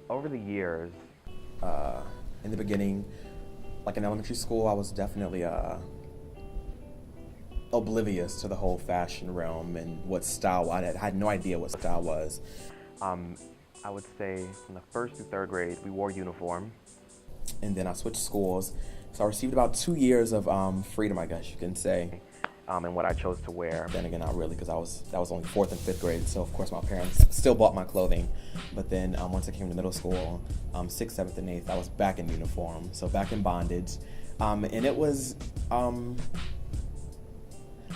Over the years, Uh, in the beginning, like in elementary school, I was definitely oblivious to the whole fashion realm and what style. I had no idea what style was. um, I would say from the first through third grade, we wore uniform. And then I switched schools, so I received about 2 years of freedom, I guess you can say. And what I chose to wear. Then again, not really, because that was only fourth and fifth grade. So of course, my parents still bought my clothing. But then once I came to middle school, sixth, seventh, and eighth, I was back in uniform, so back in bondage, and it was.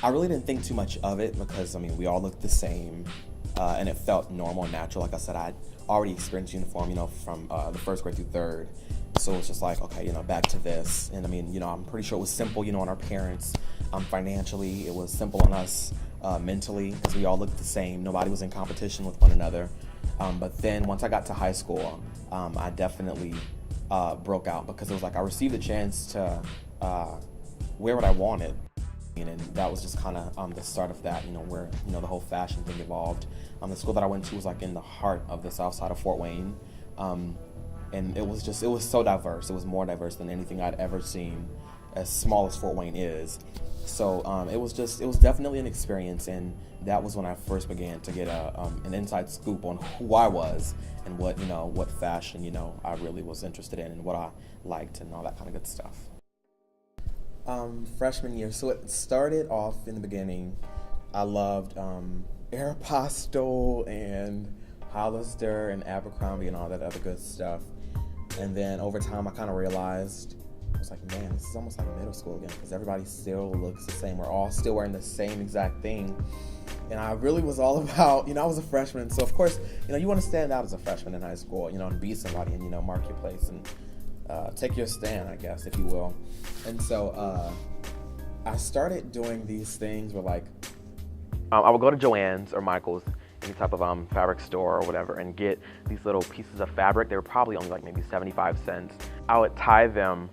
I really didn't think too much of it because I mean we all looked the same, and it felt normal and natural. Like I said, I'd already experienced uniform, from the first grade through third, so it's just like okay, back to this. And I mean, I'm pretty sure it was simple, on our parents. Financially, it was simple on us, mentally, because we all looked the same. Nobody was in competition with one another. But then once I got to high school, I definitely broke out because it was like I received a chance to wear what I wanted. And that was just kind of the start of that, where, the whole fashion thing evolved. The school that I went to was like in the heart of the south side of Fort Wayne. And it was so diverse. It was more diverse than anything I'd ever seen, as small as Fort Wayne is. So it was definitely an experience. And that was when I first began to get an inside scoop on who I was and what fashion, I really was interested in and what I liked and all that kind of good stuff. Freshman year. So it started off in the beginning. I loved Aeropostale and Hollister and Abercrombie and all that other good stuff. And then over time, I kind of realized, I was like, man, this is almost like middle school again because everybody still looks the same. We're all still wearing the same exact thing. And I really was all about, I was a freshman. So, of course, you want to stand out as a freshman in high school, and be somebody and, mark your place and take your stand, I guess, if you will. And so I started doing these things where, like, I would go to Joann's or Michael's, any type of fabric store or whatever, and get these little pieces of fabric. They were probably only like maybe 75 cents. I would tie them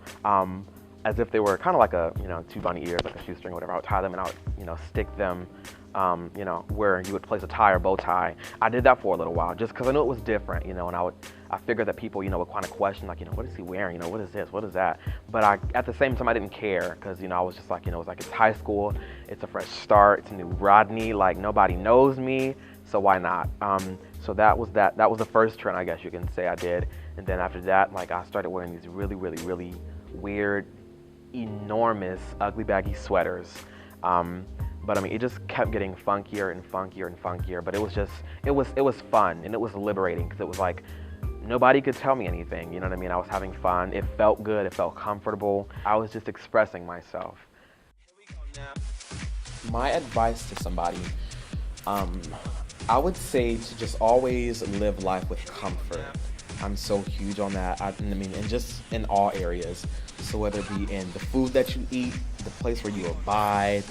as if they were kind of like a, two bunny ears, like a shoestring or whatever. I would tie them and I would, stick them, where you would place a tie or bow tie. I did that for a little while just because I knew it was different, and I figured that people, would kind of question, like, what is he wearing? What is this? What is that? But at the same time, I didn't care because, I was just like, it's high school. It's a fresh start. It's a new Rodney. Like, nobody knows me. So why not? So that was the first trend, I guess you can say I did. And then after that, like, I started wearing these really, really, really weird, enormous, ugly, baggy sweaters. But I mean, it just kept getting funkier and funkier and funkier. But it was fun and it was liberating because it was like, nobody could tell me anything, you know what I mean? I was having fun. It felt good. It felt comfortable. I was just expressing myself. my advice to somebody, I would say to just always live life with comfort. I'm so huge on that. I mean, and just in all areas. So whether it be in the food that you eat, the place where you abide,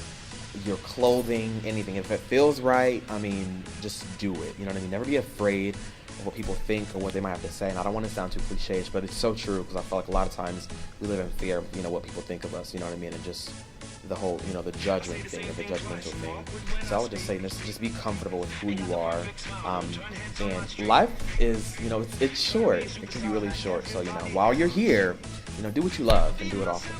your clothing, anything. If it feels right, I mean, just do it. You know what I mean? Never be afraid of what people think or what they might have to say. And I don't want to sound too cliche, but it's so true because I feel like a lot of times we live in fear of, what people think of us, you know what I mean? And just the whole, the judgment thing, or the judgmental thing. So I would just say, just be comfortable with who you are. And life is, it's short. It can be really short. So, while you're here, do what you love and do it often.